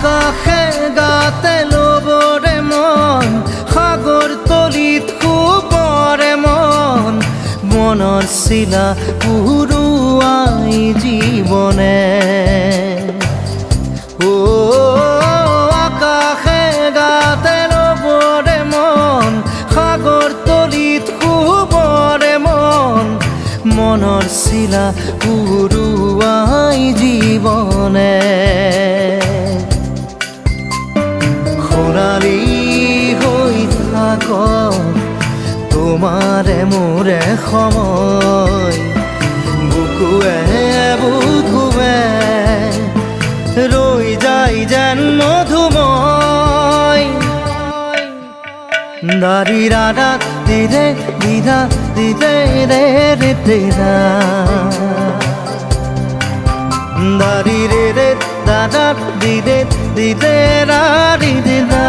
আকাশে গাতে ল'বৰে মন সাগৰ তলিত শুবৰে মন মনৰ চিলা উৰুৱাই জীৱনে আকাশে গাতে ল'বৰে মন সাগৰ তলিত শুবৰে মন মনৰ চিলা উৰুৱাই জীৱনে খৰালি হৈ থাক তোমাৰে মোৰে সময় বুকুৱে বুকুৱে ৰৈ যায় যেন মধুময় দাৰি ৰাধা দিদে দিদা দিদে ৰে ৰে দিদা দাৰি ৰে ৰে দাদা দিদে দিদে ৰা দিদা